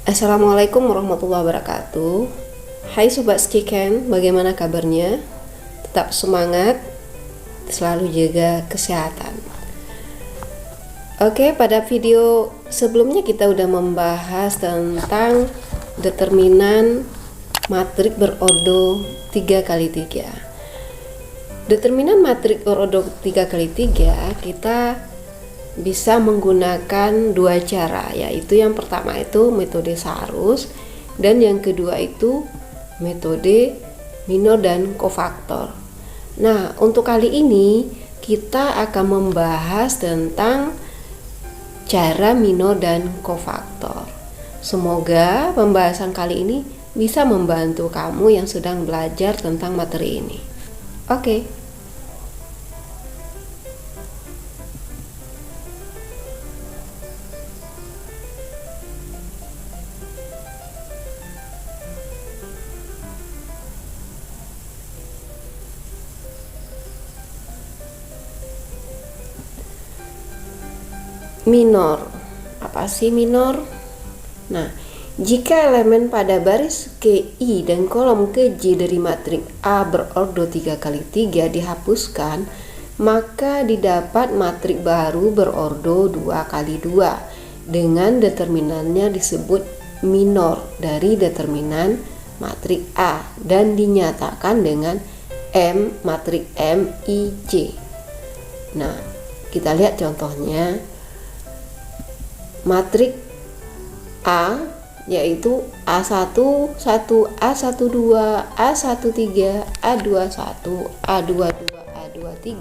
Assalamualaikum warahmatullahi wabarakatuh. Hai Sobat Skican, bagaimana kabarnya? Tetap semangat, selalu jaga kesehatan. Oke, pada video sebelumnya kita udah membahas tentang determinan matrik berordo 3x3. Determinan matrik berordo 3x3 kita bisa menggunakan dua cara, yaitu yang pertama itu metode Saros dan yang kedua itu metode minor dan kofaktor. Nah, untuk kali ini kita akan membahas tentang cara minor dan kofaktor. Semoga pembahasan kali ini bisa membantu kamu yang sedang belajar tentang materi ini. Oke. Minor. Apa sih minor? Nah, jika elemen pada baris KI dan kolom KJ dari matrik A berordo 3x3 dihapuskan, maka didapat matrik baru berordo 2x2 dengan determinannya disebut minor dari determinan matrik A dan dinyatakan dengan M matrik MIJ. Nah, kita lihat contohnya. Matrik A yaitu A1, 1, A12, A13, A21, A22, A23,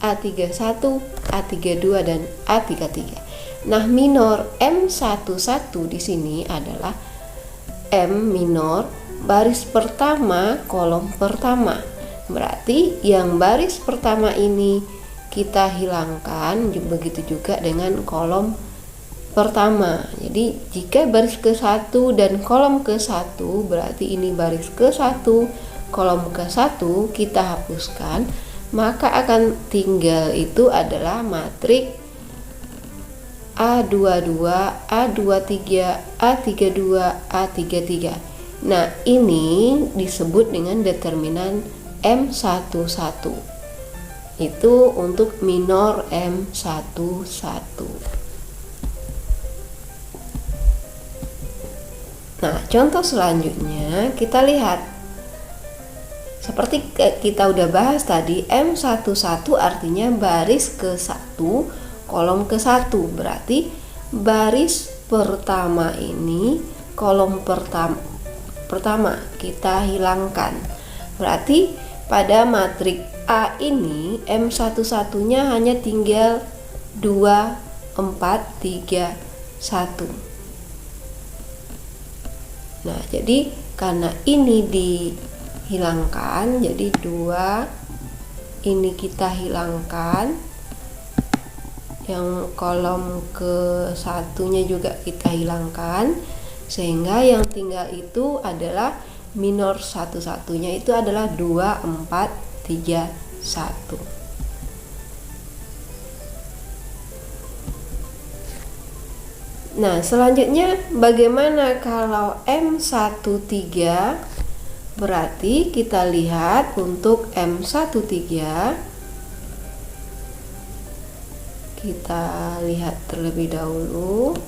A31, A32 dan A33. Nah, minor M11 di sini adalah M minor baris pertama kolom pertama. Berarti yang baris pertama ini kita hilangkan, begitu juga dengan kolom pertama. Jadi jika baris ke-1 dan kolom ke-1 berarti ini baris ke-1, kolom ke-1 kita hapuskan, maka akan tinggal itu adalah matrik A22, A23, A32, A33. Nah, ini disebut dengan determinan M11. Itu untuk minor M11. Nah, contoh selanjutnya kita lihat. Seperti kita udah bahas tadi, M11 artinya baris ke-1, kolom ke-1. Berarti baris pertama ini, kolom pertama kita hilangkan. Berarti pada matrik A ini M11-nya hanya tinggal 2, 4, 3, 1. Nah, jadi karena ini dihilangkan, jadi 2 ini kita hilangkan, yang kolom ke-1-nya juga kita hilangkan, sehingga yang tinggal itu adalah minor satu-satunya itu adalah 2, 4, 3, 1. Nah, selanjutnya bagaimana kalau M13? Berarti kita lihat untuk M13, kita lihat terlebih dahulu.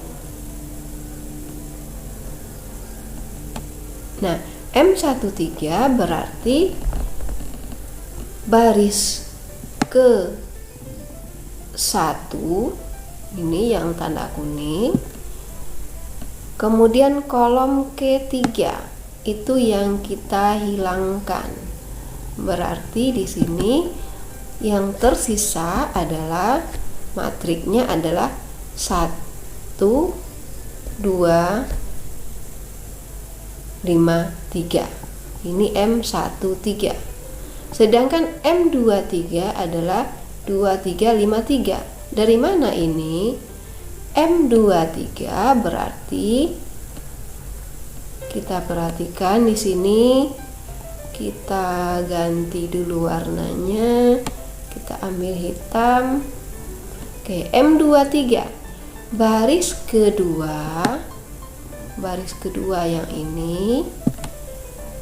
Nah, M13 berarti baris ke-1 ini yang tanda kuning. Kemudian kolom ke-3 itu yang kita hilangkan. Berarti di sini yang tersisa adalah matriknya adalah 1, 2, 5, 3. Ini M13. Sedangkan M23 adalah 2, 3, 5, 3. Dari mana ini? M23 berarti kita perhatikan di sini, kita ganti dulu warnanya, kita ambil hitam. Oke, M23 baris kedua baris kedua yang ini,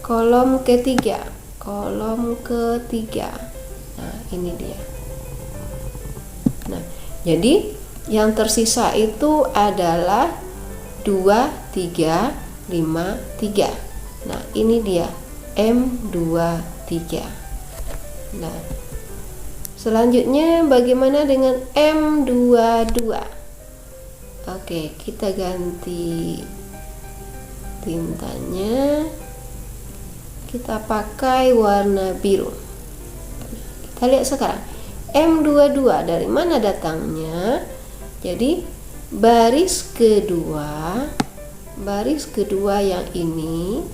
kolom ketiga. Nah, ini dia. Nah, jadi yang tersisa itu adalah 2, 3, 5, 3. Nah, ini dia M23. Nah, selanjutnya bagaimana dengan M22? Oke, kita ganti tintanya. Kita pakai warna biru. Kita lihat sekarang M22 dari mana datangnya? Jadi baris kedua yang ini.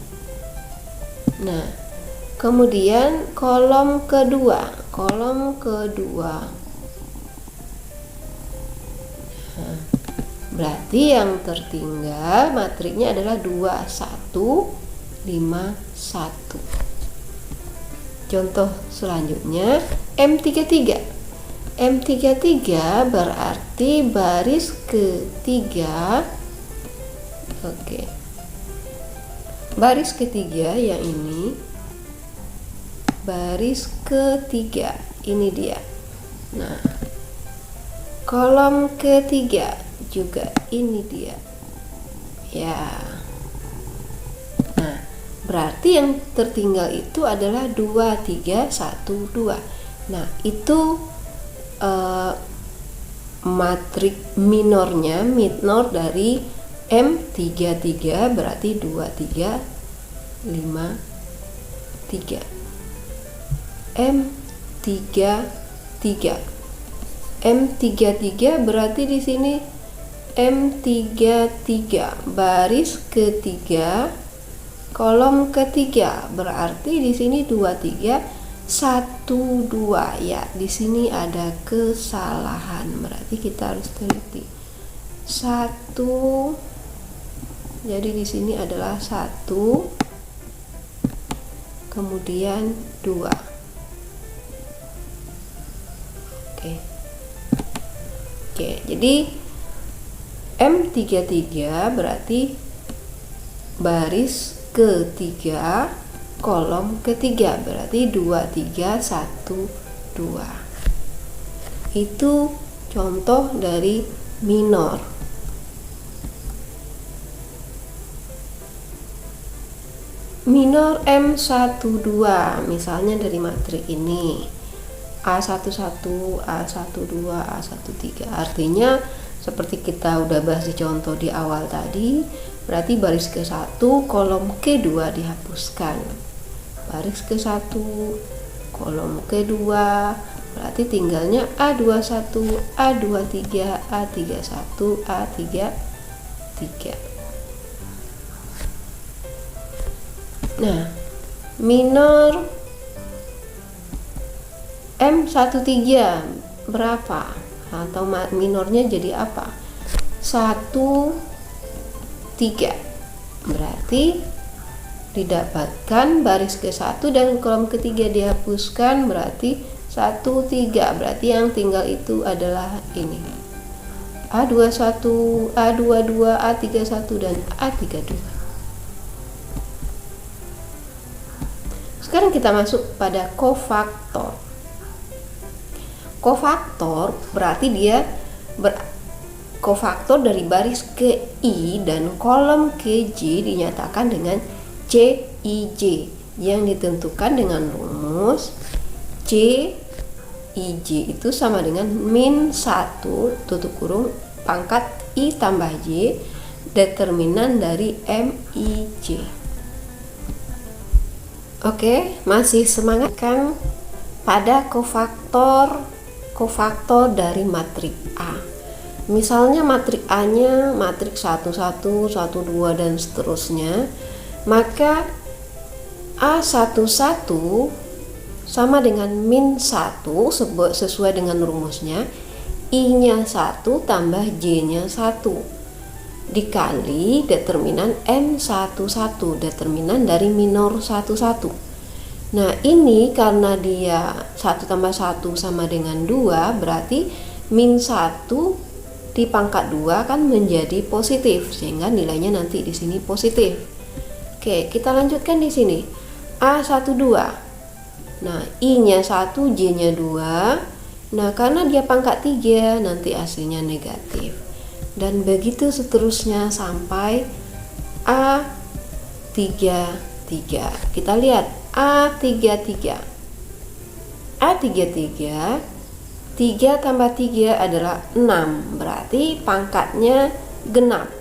Nah, kemudian kolom kedua. Nah, berarti yang tertinggal matriknya adalah 2, 1, 5, 1. Contoh selanjutnya M33. M33 berarti baris ketiga. Oke. Baris ketiga yang ini. Baris ketiga, ini dia. Nah, kolom ketiga juga ini dia. Ya. Nah, berarti yang tertinggal itu adalah 2, 3, 1, 2. Nah, itu matrik minornya, minor dari M33 berarti 2, 3, 5, 3. M33 berarti di sini M33 baris ketiga, kolom ketiga, berarti di sini 2, 3, 1, 2. Ya, di sini ada kesalahan, berarti kita harus teliti. 1. Jadi di sini adalah 1, kemudian 2. Oke, jadi M33 berarti baris ketiga, kolom ketiga, berarti 2, 3, 1, 2. Itu contoh dari minor. Minor M12 misalnya dari matrik ini A11, A12, A13. Artinya seperti kita udah bahas di contoh di awal tadi, berarti baris ke-1, kolom ke-2 dihapuskan. Baris ke-1, kolom ke-2, berarti tinggalnya A21, A23, A31, A33. Nah, minor M13 berapa? Atau minornya jadi apa? 1, 3. Berarti didapatkan baris ke-1 dan kolom ketiga dihapuskan, berarti 1, 3. Berarti yang tinggal itu adalah ini. A21, A22, A31 dan A32. Sekarang kita masuk pada kofaktor. Kofaktor berarti dia kofaktor dari baris ke I dan kolom ke J dinyatakan dengan CIJ yang ditentukan dengan rumus CIJ itu sama dengan min 1 tutup kurung pangkat I tambah J determinan dari MIJ. Oke, masih semangat kan pada kofaktor dari matrik A. Misalnya matrik A-nya matrik 1, 1, 1, 2 dan seterusnya, maka A11 sama dengan min 1 sesuai dengan rumusnya, I-nya 1 tambah J-nya 1 dikali determinan M11, determinan dari minor 11. Nah, ini karena dia 1 tambah 1 sama dengan 2, berarti min 1 di pangkat 2 kan menjadi positif, sehingga nilainya nanti di sini positif. Oke, kita lanjutkan di sini. A12. Nah, I-nya 1, J-nya 2. Nah, karena dia pangkat 3, nanti hasilnya negatif. Dan begitu seterusnya sampai A33. Kita lihat A33. A33, 3 tambah 3 adalah 6. Berarti pangkatnya genap.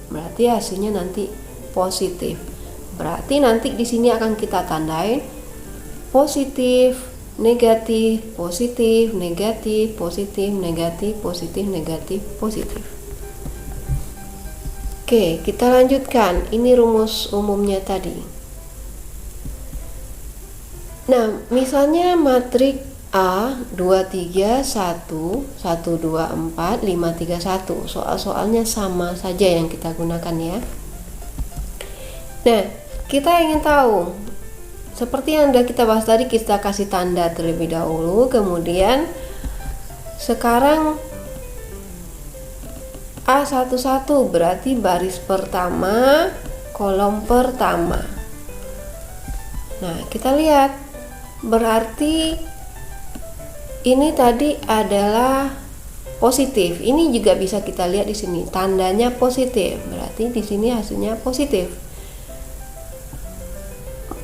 Berarti hasilnya nanti positif. Berarti nanti di sini akan kita tandain positif, negatif, positif, negatif, positif, negatif, positif, negatif, positif. Oke, kita lanjutkan. Ini rumus umumnya tadi. Nah, misalnya matrik A 231 124 531. Soal-soalnya sama saja yang kita gunakan ya. Nah, kita ingin tahu seperti yang sudah kita bahas tadi, kita kasih tanda terlebih dahulu, kemudian sekarang A11 berarti baris pertama, kolom pertama. Nah, kita lihat berarti ini tadi adalah positif. Ini juga bisa kita lihat di sini tandanya positif. Berarti di sini hasilnya positif.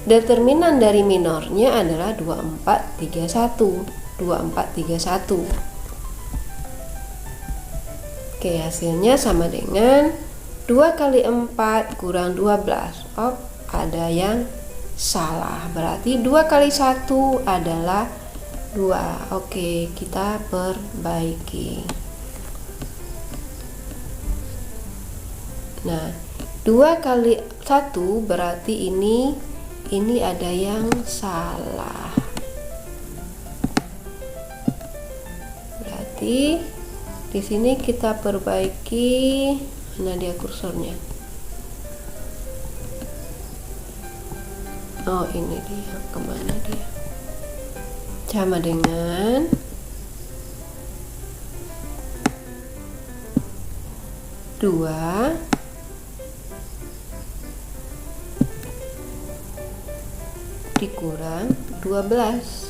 Determinan dari minornya adalah 2431. 2431. Oke, hasilnya sama dengan 2 kali 4 kurang 12. Oh, ada yang salah. Berarti 2 kali 1 adalah 2. Oke, kita perbaiki. Nah, 2 kali 1 berarti ini ada yang salah. Berarti di sini kita perbaiki. Mana dia kursornya? Oh, ini dia. Kemana dia? Sama dengan 2 dikurang 12.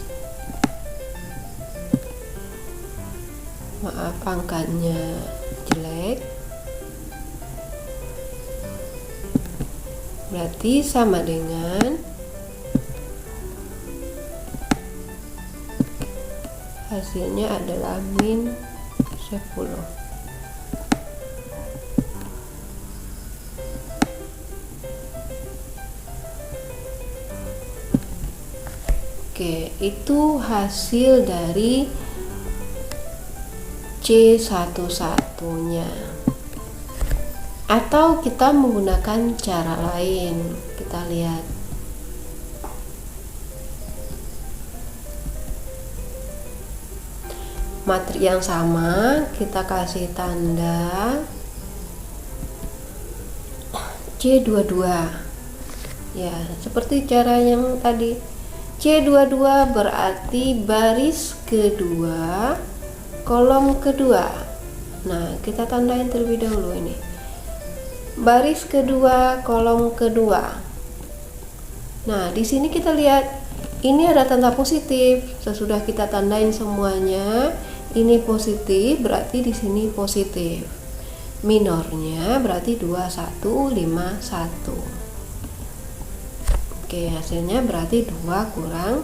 Maaf, angkanya jelek. Berarti sama dengan hasilnya adalah min 10. Oke, itu hasil dari C11-nya. Atau kita menggunakan cara lain. Kita lihat. Matrik yang sama, kita kasih tanda C22. Ya, seperti cara yang tadi. C22 berarti baris kedua, kolom kedua. Nah, kita tandain terlebih dahulu ini. Baris kedua, kolom kedua. Nah, di sini kita lihat ini ada tanda positif. Sesudah kita tandain semuanya, ini positif, berarti di sini positif. Minornya berarti 2151. Oke, hasilnya berarti 2 kurang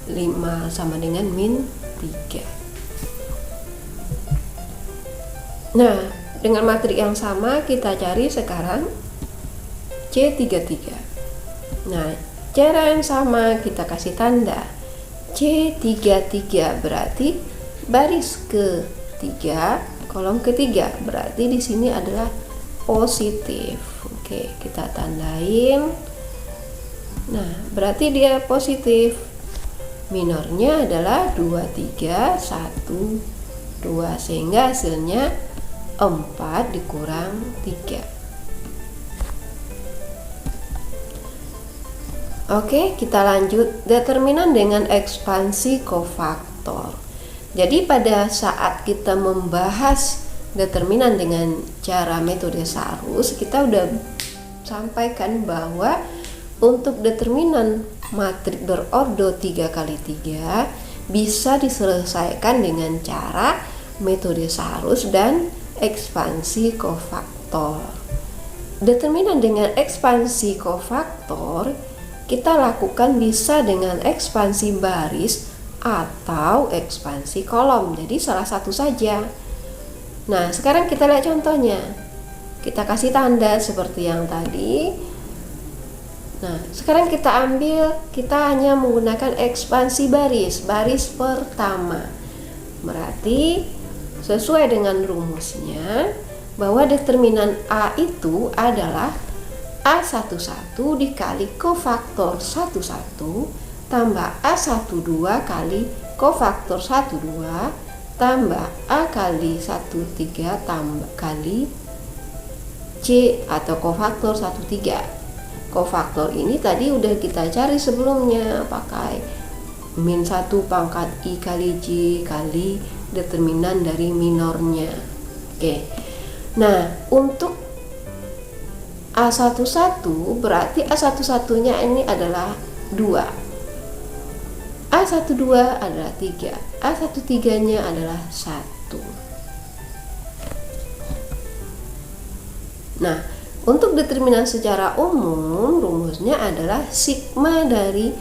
5 sama dengan min 3. Nah, dengan matrik yang sama kita cari sekarang C33. Nah, cara yang sama kita kasih tanda C33 berarti baris ketiga, kolom ketiga, berarti di sini adalah positif. Oke, kita tandain. Nah, berarti dia positif. Minornya adalah 2312, sehingga hasilnya 4 dikurang 3. Oke, kita lanjut. Determinan dengan ekspansi kofaktor. Jadi pada saat kita membahas determinan dengan cara metode Sarus, kita udah sampaikan bahwa untuk determinan matrik berordo 3x3 bisa diselesaikan dengan cara metode Sarus dan ekspansi kofaktor. Determinan dengan ekspansi kofaktor kita lakukan bisa dengan ekspansi baris atau ekspansi kolom, jadi salah satu saja. Nah, sekarang kita lihat contohnya. Kita kasih tanda seperti yang tadi. Nah, sekarang kita hanya menggunakan ekspansi baris pertama. Berarti sesuai dengan rumusnya bahwa determinan A itu adalah A11 dikali kofaktor 11 tambah A12 kali kofaktor 12 tambah A kali 13 tambah kali C atau kofaktor 13. Kofaktor ini tadi udah kita cari sebelumnya pakai min 1 pangkat I kali J kali determinan dari minornya. Oke. Nah, untuk A11 berarti A11-nya ini adalah 2. A12 adalah 3. A13-nya adalah 1. Nah, untuk determinan secara umum rumusnya adalah sigma dari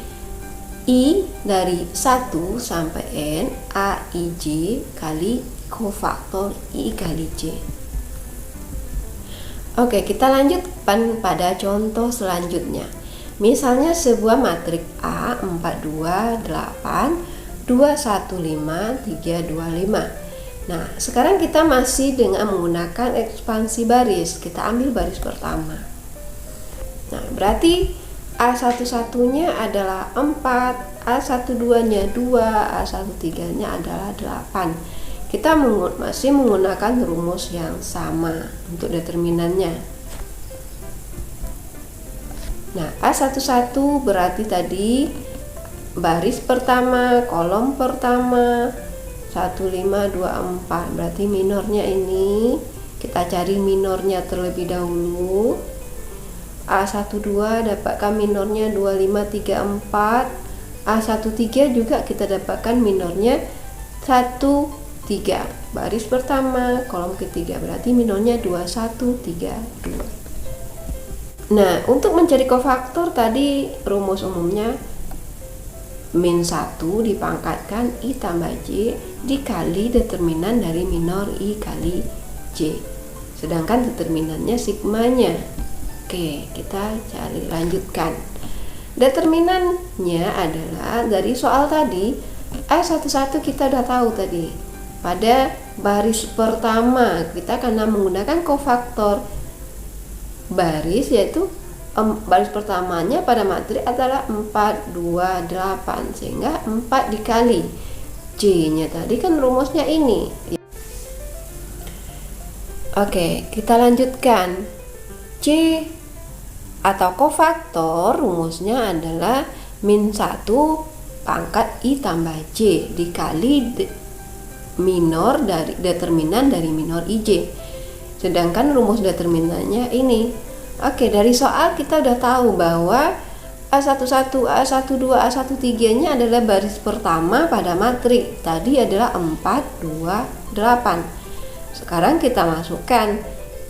I dari 1 sampai N AIJ kali kofaktor I kali J. Oke, kita lanjutkan pada contoh selanjutnya. Misalnya sebuah matrik A 428 215 325. Nah, sekarang kita masih dengan menggunakan ekspansi baris. Kita ambil baris pertama. Nah, berarti A11-nya adalah 4, A12-nya 2, A13-nya adalah 8. Kita masih menggunakan rumus yang sama untuk determinannya. Nah, A11 berarti tadi baris pertama, kolom pertama 1524. Berarti minornya ini kita cari minornya terlebih dahulu. A12 dapatkan minornya 2534. A13 juga kita dapatkan minornya 13. Baris pertama, kolom ketiga, berarti minornya 2132. Nah, untuk mencari kofaktor tadi rumus umumnya min 1 dipangkatkan I tambah J dikali determinan dari minor I kali J. Sedangkan determinannya sigmanya. Oke, kita cari lanjutkan. Determinannya adalah dari soal tadi A11 kita udah tahu tadi. Pada baris pertama kita karena menggunakan kofaktor baris, yaitu baris pertamanya pada matrik adalah 428, sehingga 4 dikali C nya tadi kan rumusnya ini. Oke, kita lanjutkan. C atau kofaktor rumusnya adalah min 1 pangkat I tambah J dikali minor dari determinan dari minor IJ. Sedangkan rumus determinannya ini. Oke, dari soal kita udah tahu bahwa A11, A12, A13-nya adalah baris pertama pada matrik. Tadi adalah 4, 2, 8. Sekarang kita masukkan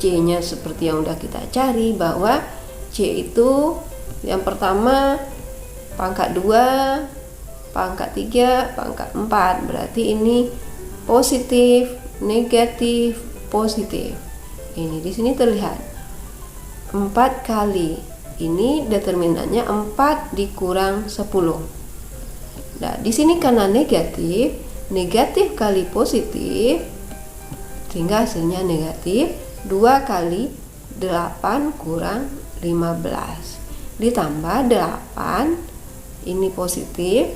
C-nya seperti yang udah kita cari, bahwa C itu yang pertama pangkat 2, pangkat 3, pangkat 4. Berarti ini positif, negatif, positif. Ini di sini terlihat 4 kali. Ini determinannya 4 dikurang 10. Nah, di sini karena negatif, negatif kali positif, sehingga hasilnya negatif. 2 kali 8 kurang 15 ditambah 8, ini positif,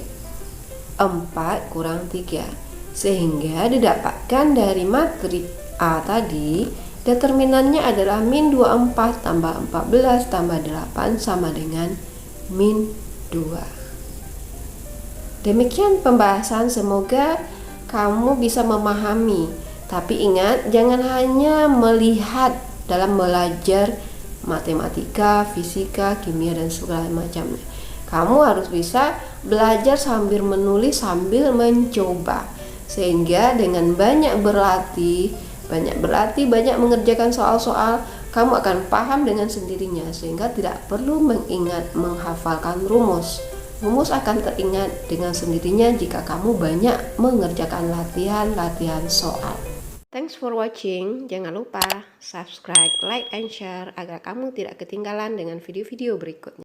4 kurang 3. Sehingga didapatkan dari matrik A tadi determinannya adalah min 24 tambah 14 tambah 8 sama dengan min 2. Demikian pembahasan, semoga kamu bisa memahami Tapi ingat, jangan hanya melihat dalam belajar matematika, fisika, kimia, dan segala macamnya. Kamu harus bisa belajar sambil menulis, sambil mencoba. Sehingga dengan banyak berlatih, banyak mengerjakan soal-soal, kamu akan paham dengan sendirinya, sehingga tidak perlu menghafalkan rumus. Rumus akan teringat dengan sendirinya jika kamu banyak mengerjakan latihan soal. Thanks for watching. Jangan lupa subscribe, like, and share agar kamu tidak ketinggalan dengan video-video berikutnya.